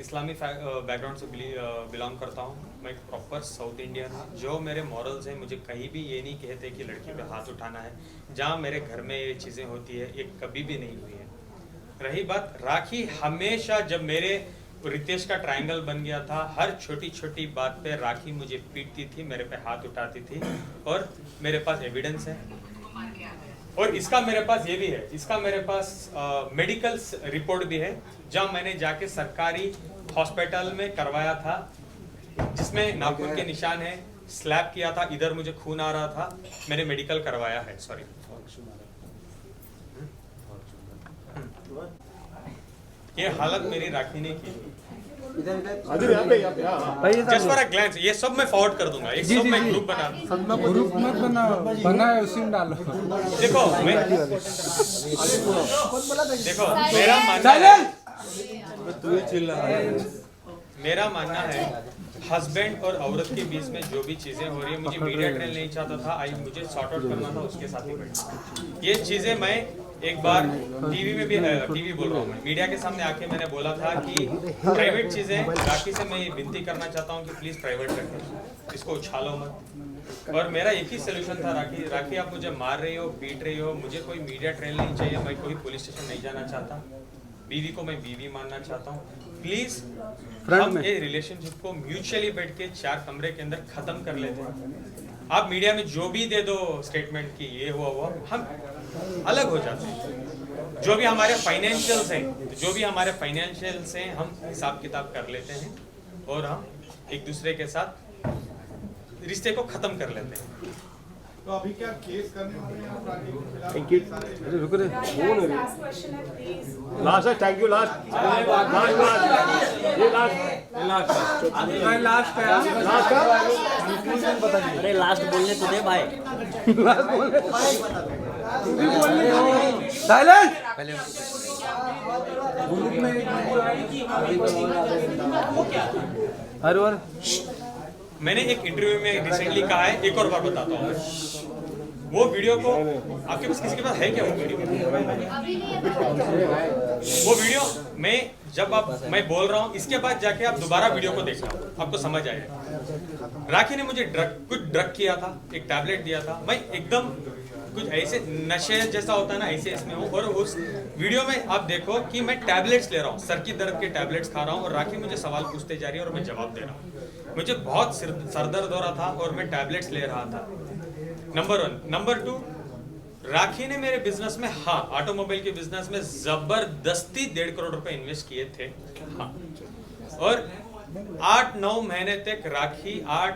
इस्लामी background से belong करता हूँ। मैं एक प्रॉपर साउथ इंडियन हूँ। जो मेरे मॉरल्स हैं, मुझे कहीं भी ये नहीं कहते कि लड़की पे हाथ उठाना है। जहाँ मेरे घर में ये चीज़ें होती है, ये कभी भी नहीं हुई है। रही बात राखी, हमेशा जब मेरे रितेश का ट्रायंगल बन गया था, हर छोटी छोटी बात पे राखी मुझे पीटती थी, मेरे पे हाथ उठाती थी, और मेरे पास एविडेंस है। और इसका मेरे पास ये भी है, इसका मेरे पास मेडिकल रिपोर्ट भी है, जहाँ मैंने जाके सरकारी हॉस्पिटल में करवाया था, जिसमें नाखून के निशान है, स्लैब किया था, इधर मुझे खून आ रहा था, मैंने मेडिकल करवाया है। सॉरी, ये हालत मेरी राखी ने की। जस्ट फॉर अ ग्लैंस, ये सब मैं फॉरवर्ड कर दूंगा, एक सब मैं ग्रुप ग्रुप मत बना है, उसी में डालो। देखो देखो मेरा मानना है, मेरा मानना है हस्बैंड और औरत के बीच में जो भी चीजें हो रही है, मुझे मीडिया ट्रेल नहीं चाहता था, मुझे सॉर्ट आउट करना था, उसके साथ ही बैठा। ये चीजें मैं एक बार टीवी में भी, टीवी बोल रहा हूँ मैं, मीडिया के सामने आके मैंने बोला था कि प्राइवेट चीजें, राखी से मैं ये विनती करना चाहता हूँ कि प्लीज प्राइवेट रखें, इसको उछालो मत। और मेरा एक ही सोल्यूशन था, राखी आप मुझे मार रही हो, पीट रही हो, मुझे कोई मीडिया ट्रेल नहीं चाहिए, मैं कोई पुलिस स्टेशन नहीं जाना चाहता, बीवी को मैं बीवी मानना चाहता हूँ। प्लीज हम ये रिलेशनशिप को म्यूचुअली बैठ के 4 कमरे के अंदर खत्म कर लेते हैं। आप मीडिया में जो भी दे दो स्टेटमेंट की ये हुआ हुआ, हम अलग हो जाते हैं। जो भी हमारे फाइनेंशियल्स हैं, हम हिसाब किताब कर लेते हैं और हम एक दूसरे के साथ रिश्ते को खत्म कर लेते हैं। तो अभी क्या केस करने वाले हैं? रुको रे, लास्ट क्वेश्चन है प्लीज। लास्ट है, थैंक यू। लास्ट अरे लास्ट बोलने तो दे भाई। साइलेंट। हर बार मैंने एक इंटरव्यू में रिसेंटली कहा है, एक और बार बताता हूँ मैं। वो वीडियो को आपके पास, किसी के पास है क्या वो वीडियो? वो वीडियो मैं बोल रहा हूँ, इसके बाद जाके आप दोबारा वीडियो को देखना, आपको समझ आएगा। राखी ने मुझे कुछ ड्रग किया था, एक टैबलेट दिया था, मैं एकदम कुछ ऐसे नशे जैसा होता है ना, ऐसे इसमें हूँ। और उस वीडियो में आप देखो कि मैं टैबलेट्स ले रहा हूँ, सर की दर्द के टैबलेट्स खा रहा हूँ, और राखी मुझे सवाल पूछते जा रही है और मैं जवाब दे रहा हूँ। मुझे बहुत सर दर्द हो रहा था और मैं टैबलेट्स ले रहा था। नंबर 1। नंबर 2, राखी ने मेरे बिजनेस में, हाँ, ऑटोमोबाइल के बिजनेस में जबरदस्ती 1.5 करोड़ रुपए इन्वेस्ट किए थे, हाँ। और 8-9 महीने तक राखी 8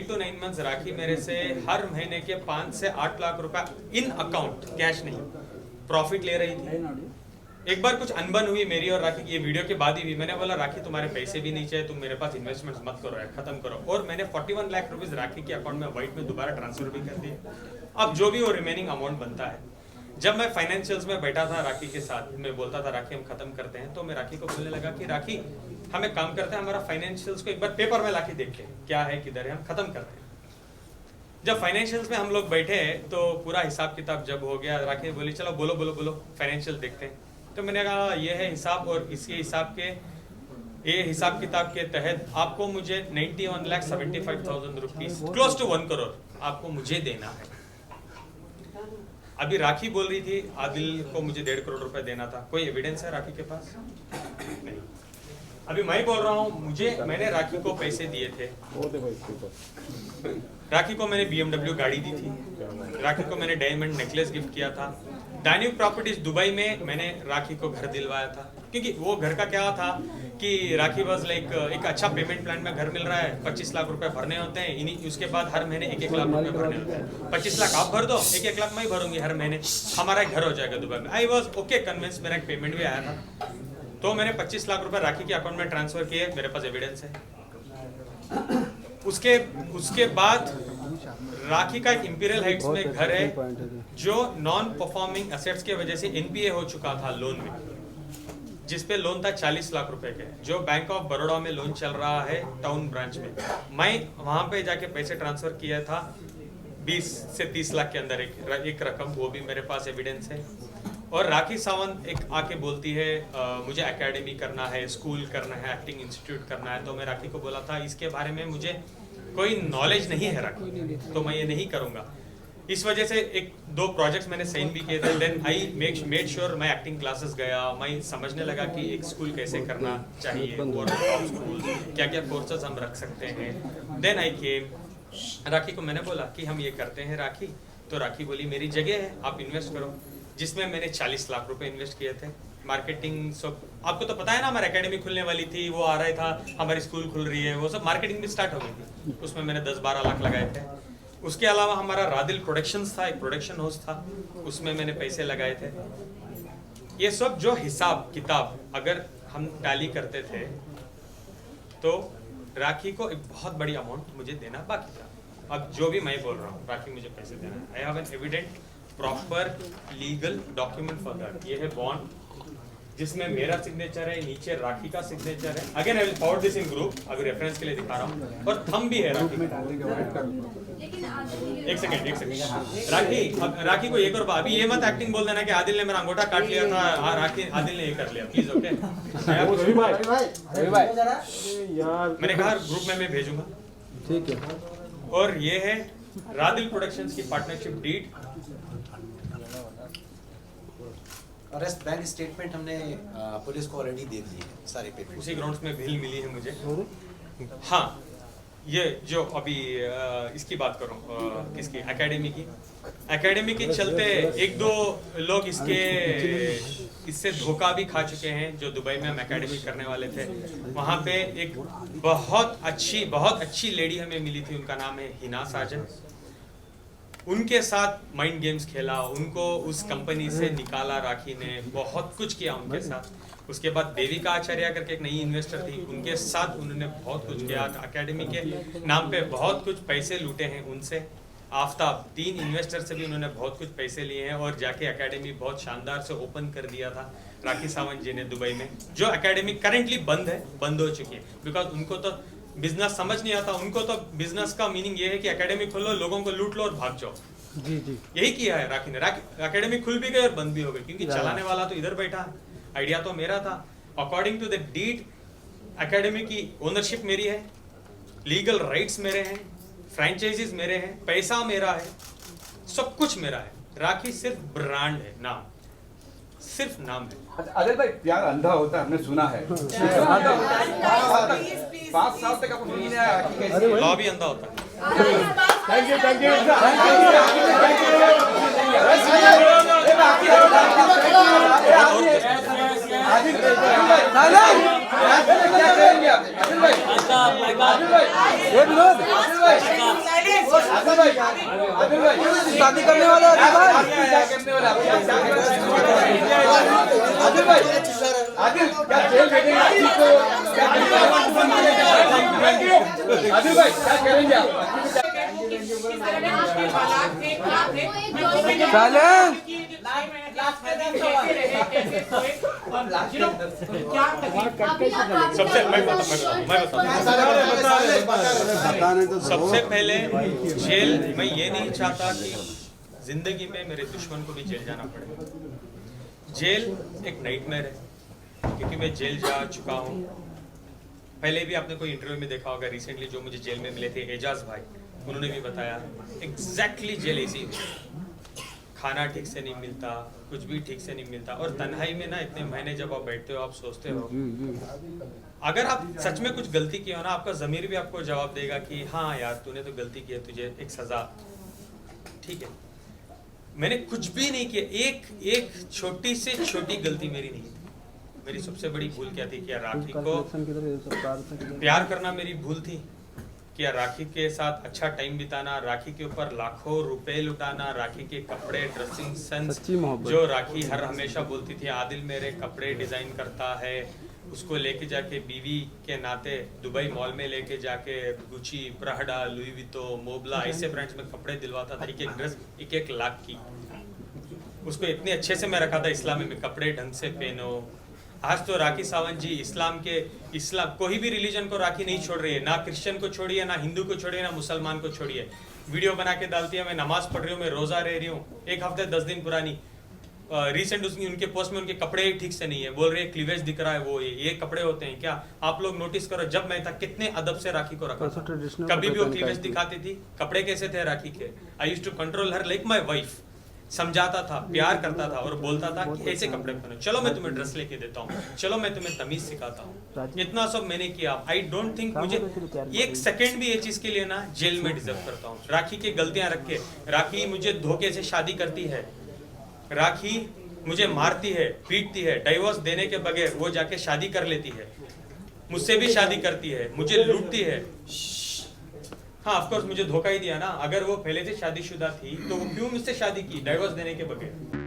to 9 मंथ्स राखी मेरे से हर महीने के 5 से 8 लाख रुपए इन अकाउंट, कैश नहीं, प्रॉफिट ले रही थी। एक बार कुछ अनबन हुई मेरी और राखी की, ये वीडियो के बाद ही हुई। मैंने बोला राखी तुम्हारे पैसे भी नहीं चाहिए, तुम मेरे पास इन्वेस्टमेंट्स मत करो यार, खत्म करो। और मैंने 41 लाख रुपीस राखी के अकाउंट में व्हाइट में दोबारा ट्रांसफर भी कर दिए। अब जो भी वो रिमेनिंग अमाउंट बनता है, जब मैं फाइनेंशियल्स में बैठा था राखी के साथ, मैं बोलता था राखी हम खत्म करते हैं, तो मैं राखी को बोलने लगा कि राखी हम एक काम करते हैं, हमारा फाइनेंशियल्स को एक बार पेपर में लाके देख के क्या है किधर है, हम खत्म करते हैं। जब फाइनेंशियल्स में हम लोग बैठे तो पूरा हिसाब किताब जब हो गया, राखी बोली चलो बोलो फाइनेंशियल देखते हैं। तो मैंने कहा ये है हिसाब, और इसके हिसाब किताब के तहत आपको मुझे 91,75,000 रुपीज, क्लोज टू 1 करोड़ आपको मुझे देना है। अभी राखी बोल रही थी आदिल को मुझे 1.5 करोड़ रुपए देना था, कोई एविडेंस है राखी के पास? नहीं। अभी मैं बोल रहा हूँ, मैंने राखी को पैसे दिए थे, राखी को मैंने BMW गाड़ी दी थी, राखी को मैंने डायमंड नेकलेस गिफ्ट किया था, डायनिंग प्रॉपर्टीज दुबई में मैंने राखी को घर दिलवाया था। क्योंकि वो घर का क्या था कि राखी वाज लाइक एक अच्छा पेमेंट प्लान में घर मिल रहा है, 25 लाख रुपए भरने होते हैं, उसके बाद हर महीने 1-1 लाख रुपए भरने होते हैं। 25 लाख आप भर दो, 1-1 लाख मैं भरूंगी हर महीने, हमारा एक घर हो जाएगा दुबई में। आई वॉज ओके कन्विंस, मेरा एक पेमेंट भी आया था, तो मैंने 25 लाख रुपए राखी के अकाउंट में ट्रांसफर किए, मेरे पास एविडेंस है। उसके बाद राखी का एक इंपीरियल हाइट्स में घर है जो नॉन परफॉर्मिंग एसेट्स की वजह से NPA हो चुका था लोन में, जिसपे लोन था 40 लाख रुपए के, जो बैंक ऑफ बड़ौदा में लोन चल रहा है टाउन ब्रांच में। मैं वहां पे जाके पैसे ट्रांसफर किया था 20 से 30 लाख के अंदर एक रकम, वो भी मेरे पास एविडेंस है। और राखी सावंत एक आके बोलती है मुझे एकेडमी करना है, स्कूल करना है, एक्टिंग इंस्टीट्यूट करना है। तो मैं राखी को बोला था इसके बारे में मुझे कोई नॉलेज नहीं है राखी, तो मैं ये नहीं करूँगा। इस वजह से एक दो प्रोजेक्ट्स मैंने साइन भी किए थे। देन आई मेड श्योर मैं एक्टिंग क्लासेस गया, मैं समझने लगा कि एक स्कूल कैसे करना चाहिए और टॉप स्कूल क्या क्या कोर्सेज हम रख सकते हैं। देन आई केम, राखी को मैंने बोला कि हम ये करते हैं राखी। तो राखी बोली मेरी जगह है, आप इन्वेस्ट करो, जिसमें मैंने 40 लाख रुपए इन्वेस्ट किए थे। मार्केटिंग सब आपको तो पता है ना, हमारी एकेडमी खुलने वाली थी, वो आ रहा था, हमारी स्कूल खुल रही है, वो सब मार्केटिंग भी स्टार्ट हो गई थी। उसमें मैंने 10-12 लाख लगाए थे। उसके अलावा हमारा रादिल प्रोडक्शंस था, एक प्रोडक्शन हाउस था, उसमें मैंने पैसे लगाए थे। ये सब जो हिसाब किताब अगर हम टैली करते थे तो राखी को एक बहुत बड़ी अमाउंट मुझे देना बाकी था। अब जो भी मैं बोल रहा हूँ, राखी मुझे पैसे देना है। I have an evident proper legal document for that. ये है बॉन्ड जिसमें मेरा सिग्नेचर है, नीचे राखी का सिग्नेचर है। Again I will forward this in group, अभी रेफरेंस के लिए दिखा रहा हूँ, और थंब भी है राखी। एक सेकंड राखी, अब राखी को एक और अभी ये मत एक्टिंग बोल देना कि आदिल ने मेरा अंगूठा काट लिया था। हाँ राखी, आदिल ने ये कर लिया, प्लीज ओके। मैंने कहा ग्रुप में मैं भेजूंगा, ठीक है। और ये है रादिल प्रोडक्शंस की पार्टनरशिप डीड। और इस बैंक स्टेटमेंट हमने पुलिस को ऑलरेडी दे दिए हैं सारे पेपर। उसी ग्राउंड्स में बिल मिली है मुझे। हाँ, ये जो अभी इसकी बात करूं, किसकी, एकेडमी के चलते एक दो लोग इससे धोखा भी खा चुके हैं। जो दुबई में हम एकेडमी करने वाले थे, वहाँ पे एक बहुत अच्छी लेडी हमें मिली थी, उनका नाम है हिना साजन। उनके साथ माइंड गेम्स खेला, उनको उस कंपनी से निकाला राखी ने, बहुत कुछ किया उनके साथ। उसके बाद देविका आचार्य करके एक नई इन्वेस्टर थी, उनके साथ उन्होंने बहुत कुछ किया। एकेडमी के नाम पे बहुत कुछ पैसे लूटे हैं उनसे। आफ्ताब, 3 इन्वेस्टर से भी उन्होंने बहुत कुछ पैसे लिए हैं, और जाके एकेडमी बहुत शानदार से ओपन कर दिया था राखी सावंत जी ने दुबई में। जो एकेडमी करेंटली बंद हो चुकी है, बिकॉज उनको तो बिजनेस समझ नहीं आता। उनको तो बिजनेस का मीनिंग ये है कि एकेडमी खोलो, लोगों को लूट लो और भाग जाओ। जी यही किया है राखी ने। एकेडमी खुल भी गई और बंद भी हो गई, क्योंकि चलाने वाला तो इधर बैठा है, आइडिया तो मेरा था। According to the deed academy की ओनरशिप मेरी है, लीगल राइट्स मेरे हैं, फ्रेंचाइजीज मेरे हैं, पैसा मेरा है, सब कुछ मेरा है। राखी सिर्फ ब्रांड है, नाम, सिर्फ नाम है। अजय भाई, प्यार अंधा होता है, हमने सुना है। 5 साल तक आपको समझ नहीं आया राखी कैसी है? लॉ भी अंधा होता है। थैंक यू शादी करने वाला आदिल भाई, आदिल क्या जेल भेजेंगे आदिल भाई, क्या करेंगे आप? सबसे पहले जेल, मैं ये नहीं चाहता कि जिंदगी में मेरे दुश्मन को भी जेल जाना पड़े। जेल एक नाइटमेयर है, क्योंकि मैं जेल जा चुका हूँ। पहले भी आपने कोई इंटरव्यू में देखा होगा, रिसेंटली जो मुझे जेल में मिले थे एजाज भाई, उन्होंने भी बताया एग्जैक्टली जेल ऐसी है। खाना ठीक से नहीं मिलता, कुछ भी ठीक से नहीं मिलता, और तन्हाई में ना इतने महीने जब आप बैठते हो, आप सोचते हो, अगर आप सच में कुछ गलती की हो ना, आपका ज़मीर भी आपको जवाब देगा कि हाँ यार तूने तो गलती की है, तुझे एक सज़ा, ठीक है। मैंने कुछ भी नहीं किया, एक छोटी से छोटी गलती मेरी नहीं थी। मेरी सबसे बड़ी भूल क्या थी? कि राखी को प्यार करना मेरी भूल थी। कि राखी के साथ अच्छा टाइम बिताना, राखी के ऊपर लाखों रुपए लुटाना, राखी के कपड़े, ड्रेसिंग सेंस, जो राखी हर हमेशा बोलती थी आदिल मेरे कपड़े डिजाइन करता है, उसको लेके जाके बीवी के नाते दुबई मॉल में लेके जाके गुची, प्राडा, लुई वितो, मोबला ऐसे ब्रांड्स में कपड़े दिलवाता था। एक ड्रेस 1-1 लाख की, उसको इतने अच्छे से मैं रखा था इस्लाम में, कपड़े ढंग से पहनो। आज तो राखी सावंत जी इस्लाम कोई भी रिलीजन को राखी नहीं छोड़ रही है, ना क्रिश्चियन को छोड़िए, ना हिंदू को छोड़िए, ना मुसलमान को छोड़िए। वीडियो बना के डालती है, मैं नमाज पढ़ रही हूँ, मैं रोजा रह रही हूँ, 1 हफ्ते 10 दिन पुरानी। रिसेंट उनके पोस्ट में उनके कपड़े ही ठीक से नहीं है, बोल रहे हैं क्लीवेज दिख रहा है, वो ये कपड़े होते हैं क्या? आप लोग नोटिस करो, जब मैं था कितने अदब से राखी को रखा था, कभी भी वो क्लीवेज दिखाती थी, कपड़े कैसे थे राखी के, I used to control her like my wife, समझाता था, प्यार करता था और बोलता था कि ऐसे कपड़े पहनो, चलो मैं तुम्हें ड्रेस लेके देता हूँ, चलो मैं तुम्हें तमीज सिखाता हूँ, इतना सब मैंने किया। आई डोंट थिंक मुझे एक सेकंड भी ये चीज के लिए ना जेल में डिजर्व करता हूँ। राखी की गलतियां रख के, राखी मुझे धोखे से शादी करती है, राखी मुझे मारती है, पीटती है, डाइवोर्स देने के बगैर वो जाके शादी कर लेती है, मुझसे भी शादी करती है, मुझे लूटती है। हाँ ऑफ कोर्स मुझे धोखा ही दिया ना, अगर वो पहले से शादीशुदा थी तो वो क्यों मुझसे शादी की डाइवोर्स देने के बगैर?